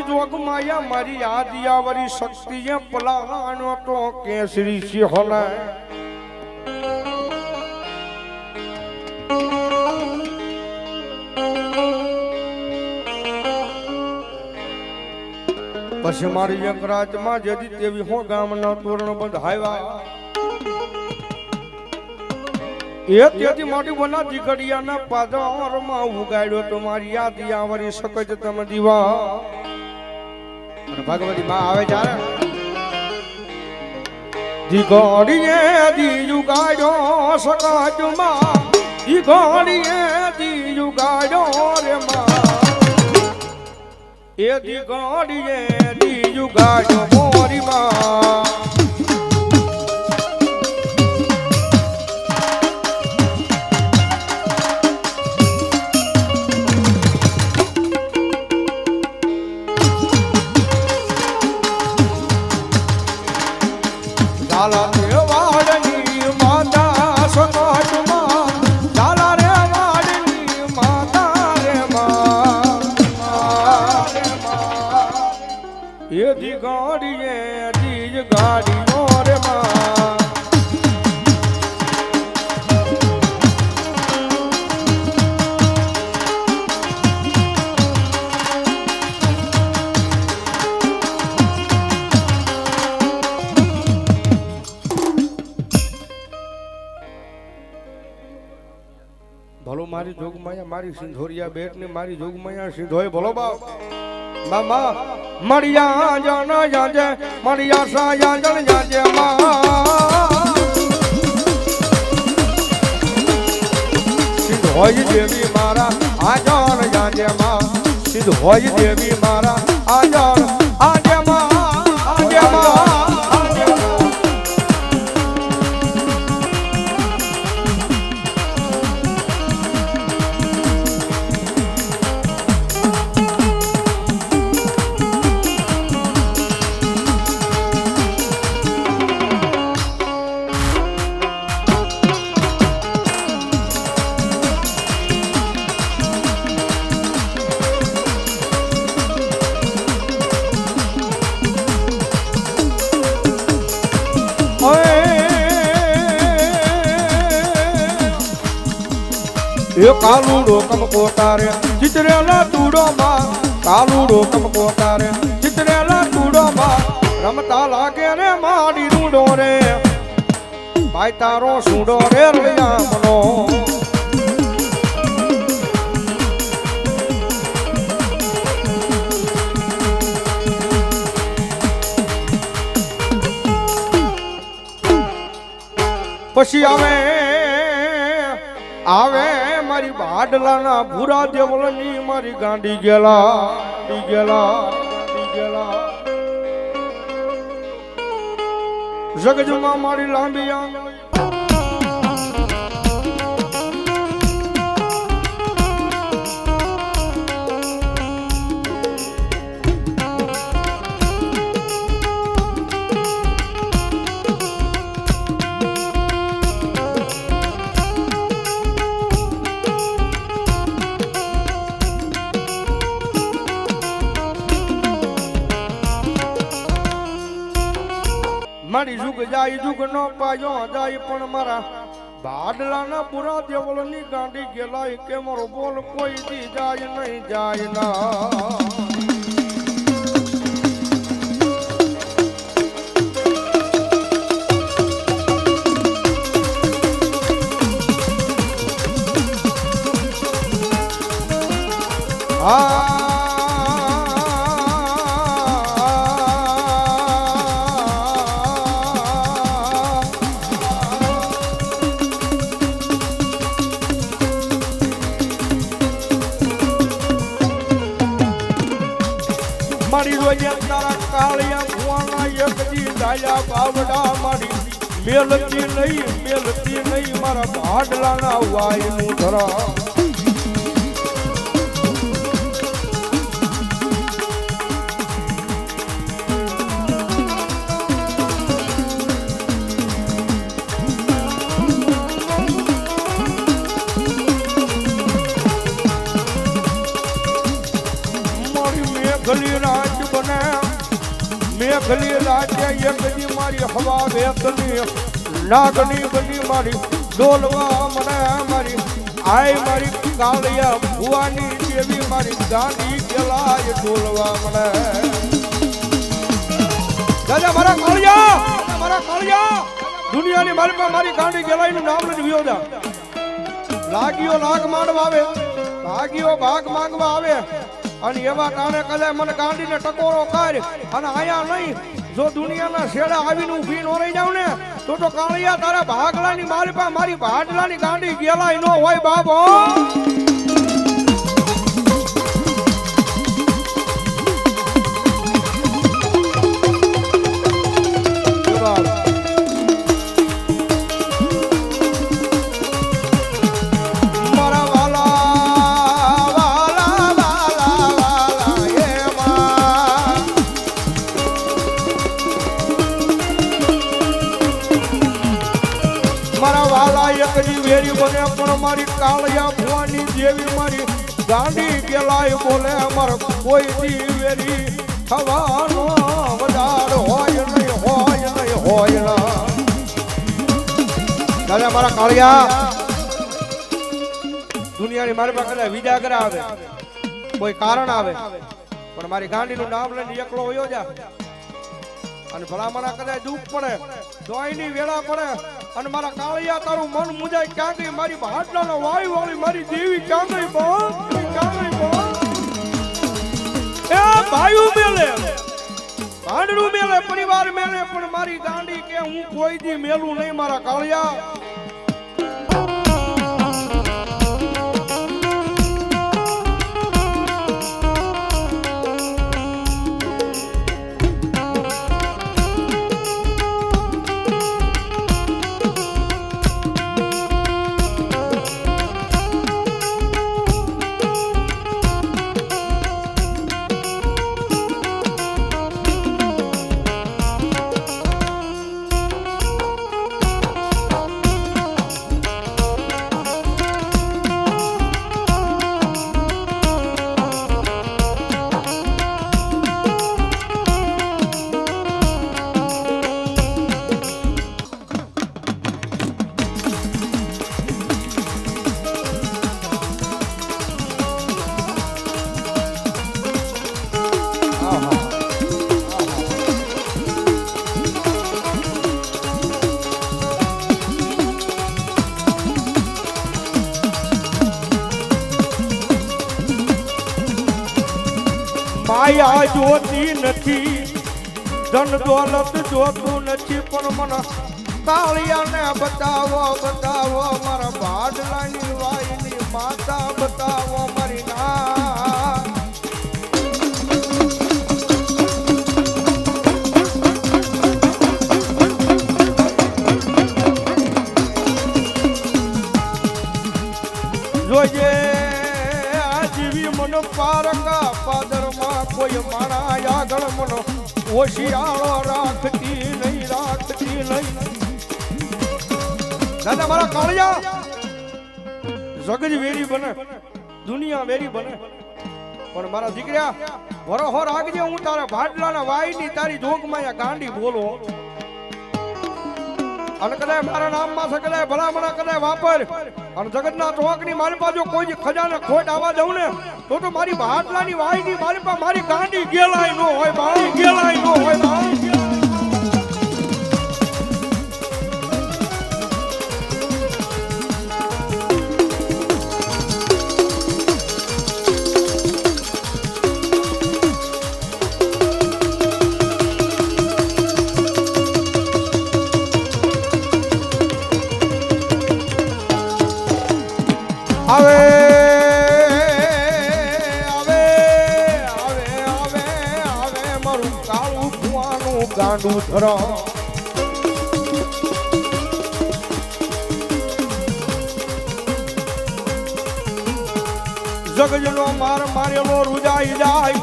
જોગ માયા મારી આદિયાવરી શક્તિએ પલાવાનો તો કેસરી સિંહને પછી મારી એક રાજમાં જદી તેવી હો ગામના તોરણ બંધાવ્યા એ તેથી મોટી બના દીકડિયાના પાદરમાં ઉગાડ્યો તો મારી યાદ આવરી શકે છે તમે દીવા અને ભગવતી માં આવે જ્યારે દીકડીએ દી ઉગાડ્યો સકાજમાં દીકડીએ દી ઉગાડ્યો રે માં એ દીકડીએ દી ઉગાડ્યો મોરી માં ભલો મારી જોગમાયા મારી સિંધોરિયા બેટ ને મારી જોગમાયા સિંધોય ભલો બાપ મામા મડિયા જન જાજે મડિયા સાયા જન જાજે માં સિંધોય દેવી મારા આજન જાજે માં સિંધોય દેવી મારા આજન આજે માં આજે માં એ કાલુડો કમકો તારે ચિતરેલા તૂડો માં કાલુડો કમકો તારે ચિતરેલા તૂડો માં રમતા લાગે રે માડી રૂડો રે ભાઈ તારો સુડો રે રયામનો પછી આવે મારી બાડલાના ભૂરા દેવળની મારી ગાંડી ગેલા જગજમાં મારી લાંબી આંગળી મારી જુગ જાય જુગ નો પાયો જાય પણ મારા બાડલાના પૂરા દેવળની ગાંડી ગેલાય કે મારો બોલ કોઈ દી જાય નહીં જાય ના મારી રોજે તારા કાળિયા ભુવાના એકજી ડાયા બાવડા મારી મેલતી નહીં મારા ભાડલાના વાયનું ધરા મારી મેઘલી રાજ ખલી રાતે એકની મારી હવા વેતની નાગની બની મારી ડોલવા મને મારી આય મારી કાળિયા ભુવાની દેવી મારી ગાંડી ગેલાય ડોલવા મને દાદા મારા કાળિયા દુનિયાની મારી પાસે મારી ગાંડી ગેલાયનું નામ લઈને વિયો જા લાગ્યો લાગ માંડવા આવે ભાગ્યો ભાગ માંગવા આવે અને એવા કારણે કદાચ મને ગાંડીને ટકોરો કર અને આયા નહીં જો દુનિયાના શેડા આવીને ઊભી ન રહી જાવ ને તો કાળિયા તારા ભાગલાની મારી પાસે મારી ભાડલાની ગાંડી ગેલાય નો હોય બાબો વેરી બને પણ મારી કાળિયા ભુવાની દેવી મારી ગાંડી ગેલાય બોલે અમાર કોઈ દી વેરી થવાનો વધાર હોય નહીં દાદા મારા કાળિયા દુનિયાની મારી પાસે કદાચ વિજાગરા આવે કોઈ કારણ આવે પણ મારી ગાંડીનું નામ લઈને એકલો હોયો જા અને ભલામણા કદાચ દુઃખ પડે દોઈની વેળા પડે અને મારા કાળિયા તારું મન મુજાય ક્યાં ગઈ મારી ભાટલાનો વાયુ વાળી મારી દેવી ક્યાં ગઈ બોલ એ ભાયુ મેલે ભાંડડું મેલે પરિવાર મેલે પણ મારી ગાંડી કે હું કોઈ દી મેલું નહીં મારા કાળિયા માયા જોતી નથી ધન દોલત જોતું નથી પણ મને કાળિયાને બતાવો મારા ભાડલાની વાયની માતા બતાવો મારી ના જોજે આજીવી મન પારકા પાદરમાં કોઈ માણા આગળ મનો ઓશિયાળો રાખતી નહીં દાદા મારા કાળિયા જગજ વેરી બને દુનિયા વેરી બને પણ મારા દીકરા વરોહો રાખજે હું તારા ભાડલાના વાયની તારી જોગમાં ગાંડી બોલો અને કદાચ મારા નામમાં છે કદાચ ભલામણા કદાચ વાપર અને જગતના ચોકની મારી પાસે કોઈ ખજાને ખોટ આવવા દઉં ને તો મારી ભાટલાની વાયની મારી પાસે મારી ગાંડી ગેલાય નો હોય ભાઈ આવે મારું કાળું ભુવાનું ગાંડું ધરો જગજનો માર મારેલો રૂજાઈ જાય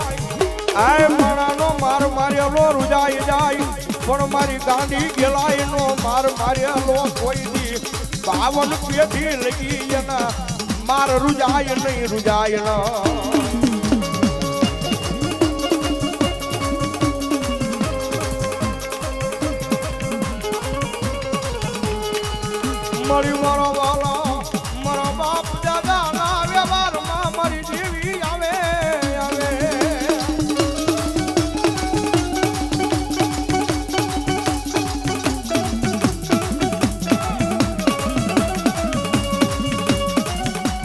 આય માણાનો માર મારેલો રૂજાઈ જાય પણ મારી ગાંડી ગેલાય નો માર મારેલો કોઈ દી 52 પેઢી લગી એના માર રૂજાય મળી મારો વાલો મારા બાપ દાદા ના વ્યવહારમાં મારી દેવી આવે આવે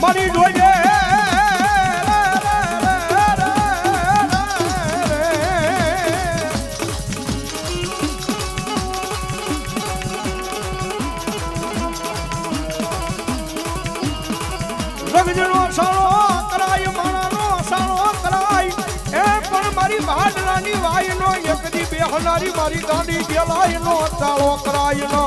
મારી જોઈએ રગજનો સાળો કરાય માણાનો સાળો કરાય એ પણ મારી ભાડલાની વાયનો એકદી બેહનારી મારી ગાડી ગેલાયનો સાળો કરાય નો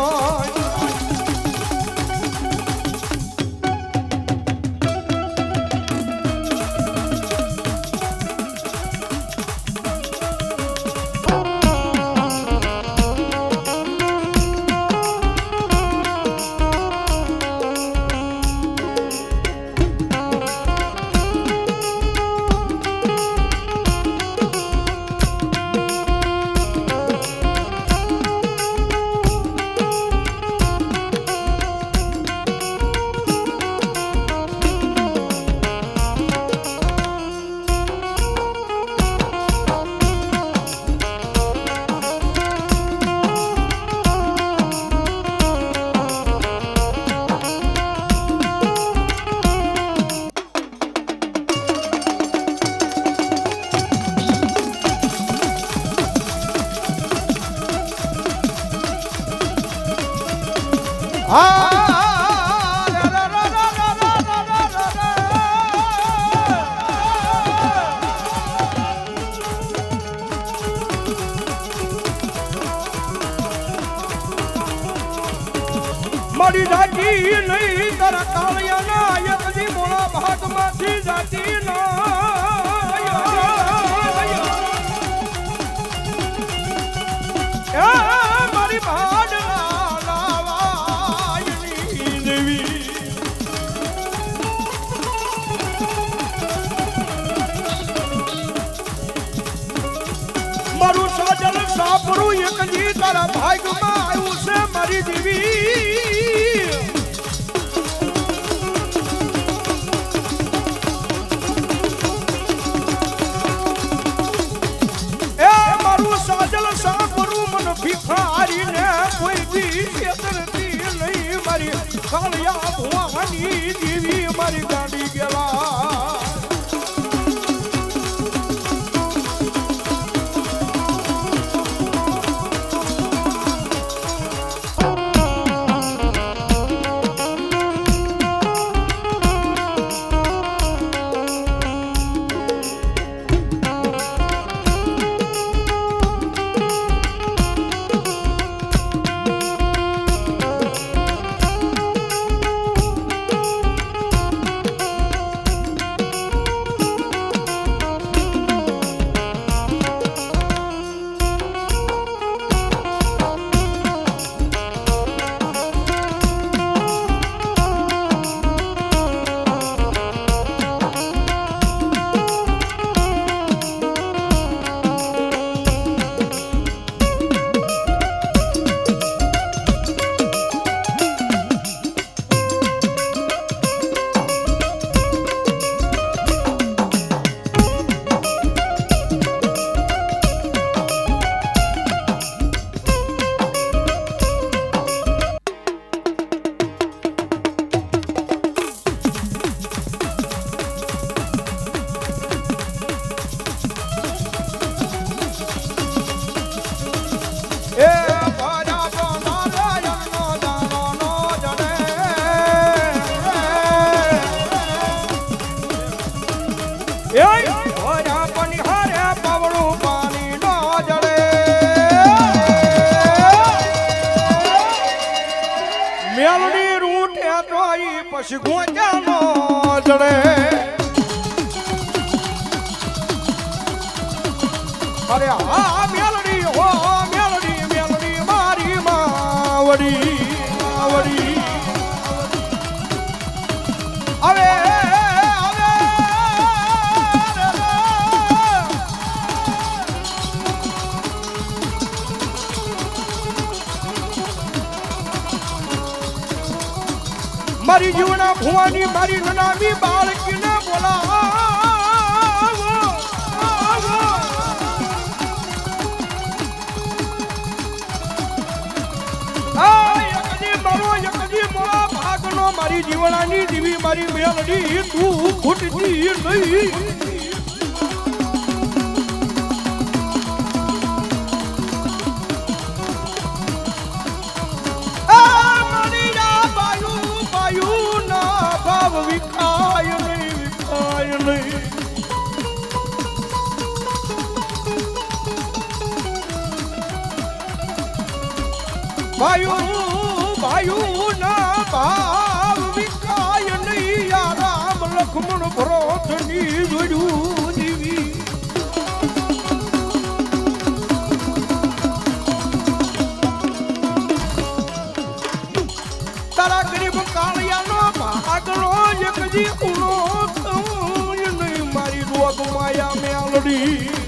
મારી જાતી નહીં તારા કાળિયાના એકદી મોળા ભાગમાંથી જાતી મારી ભાડલાની દેવી મારું સાજલ સાપરું એકજી તારા ભાગમાં આવ્યું છે મારી દેવી ભિખારીને કોઈ દી છેતરતી નહીં મારી કાળિયા ભુવાની દેવી મારી ગાડી ગેલા મેલડી રૂઠે તોઈ પછી ગોજાનો જડે અરે હા મેલડી હો મેલડી મેલડી મારી માવડી માવડી હવે મારી જીવના ભુવાની મારી નનામી બાળકીને બોલાવો મારી જીવનાની દીવી મારી મેલડી તું ખૂટતી નહીં વિખાય નહીં ભાયુ ના ભાવ વિખાય નહીં યા રામ લક્ષ્મણ ભરતની જોડ્યું દીવી તારા ગરીબ કાળિયાનો ભાગલો એકજી ઉનો નહીં મારી રોગ માયા મેલડી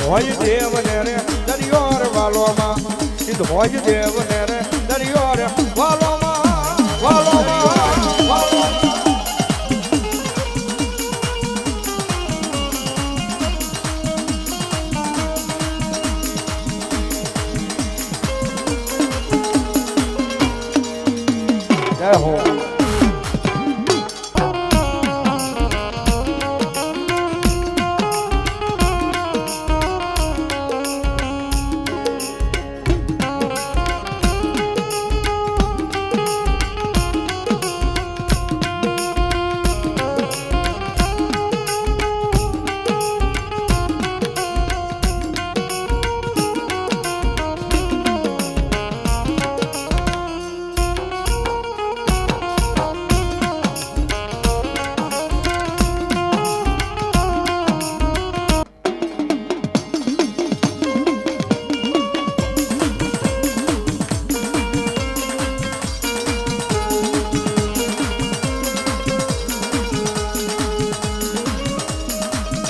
હોય દેવને રે દરિયોર વાલોમાં સિદ્ધ હોય દેવને રે દરિયોર વાલોમાં જય હો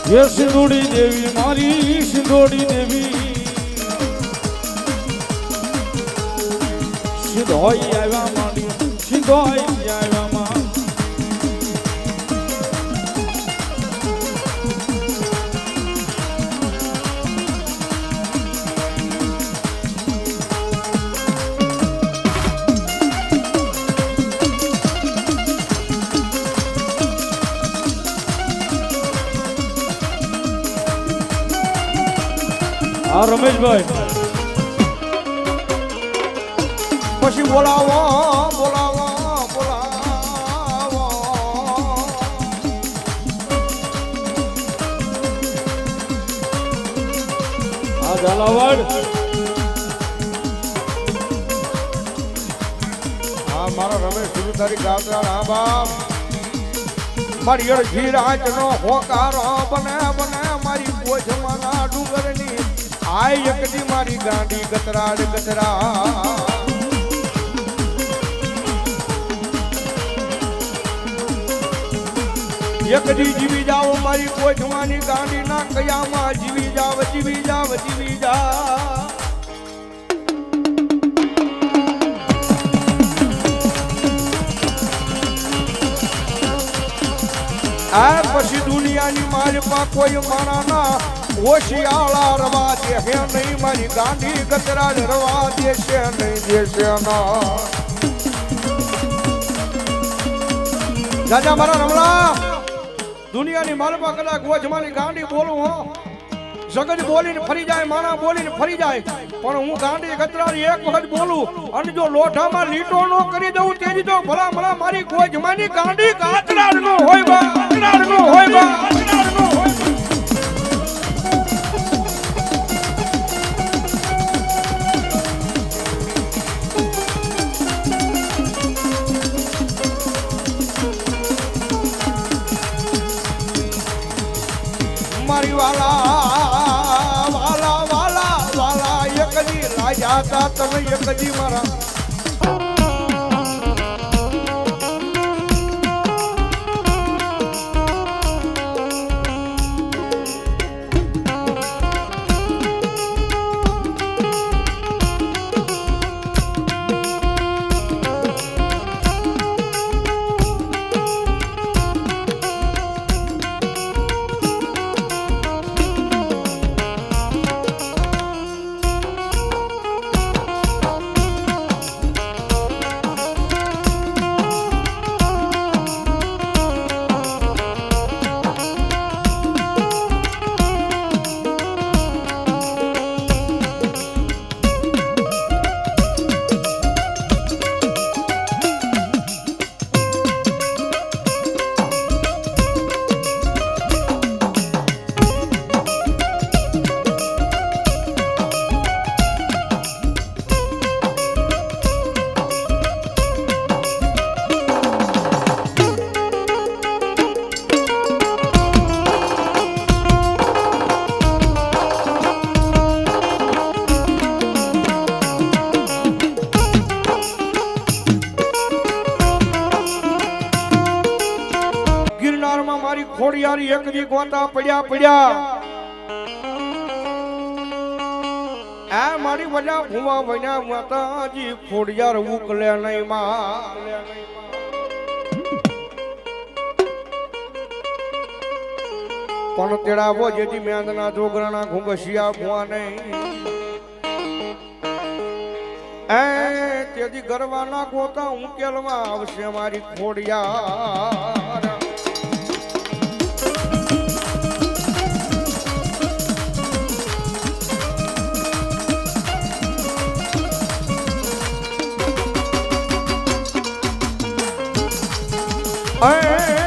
હે સિંધોડી દેવી મારી સિંધોડી દેવી સિંધોઈ આવ્યા માંડી સિંધોઈ આવ્યા માં હા રમેશભાઈ પછી બોલાવો બોલાવો બોલાવો આ ઝાલાવાડ હા મારો રમેશ સુરતારી ગાત્રા હા બાપ મારી અડધી રાત નો હોકારો બને બને મારી પોજમાના ડુંગરની આય એકદી મારી ગાંડી ગતરાડ ગતરા એકદી જીવી જાઓ મારી પોજમાની ગાંડી ના કયામાં જીવી જાવ જીવી જાવ જીવી જા આ પછી દુનિયાની માલમાં કોઈ માણાના ઓશિયાળા રવા દે હે નહીં મારી ગાંધી ગતરાજ રવા દેશે નહીં દેશે ના રાજા મારા રમલા દુનિયાની માલમાં કદાચ ગોજમાની ગાંડી બોલું હો જગત બોલીને ફરી જાય માણા બોલીને ફરી જાય પણ હું ગાંડી ગતરાજ એક વખત બોલું અને જો લોઢામાં લીટો નો કરી દઉં તેજી તો ભલા ભલા મારી ગોજમાની ગાંડી ગતરાજ નો હોય બા ગતરાજ નો હોય બા ગતરાજ નો હોય મારી વાલા વાલા વાલા વાલા એકજી રાજા તા તમે એકજી મારા મારી ખોડિયારી એકજી ગોતા પડ્યા પડ્યા આ મારી વજા ભૂવા વન્યા માતાજી ખોડિયાર ઉકલે નહીં માં પણ તેડાવો જેથી મેંદના જોગરાના ઘુંગસિયા ભૂવા નહીં એ તેથી ગરવાના ગોતા ઉકેલમાં આવશે મારી ખોડિયાર Hey!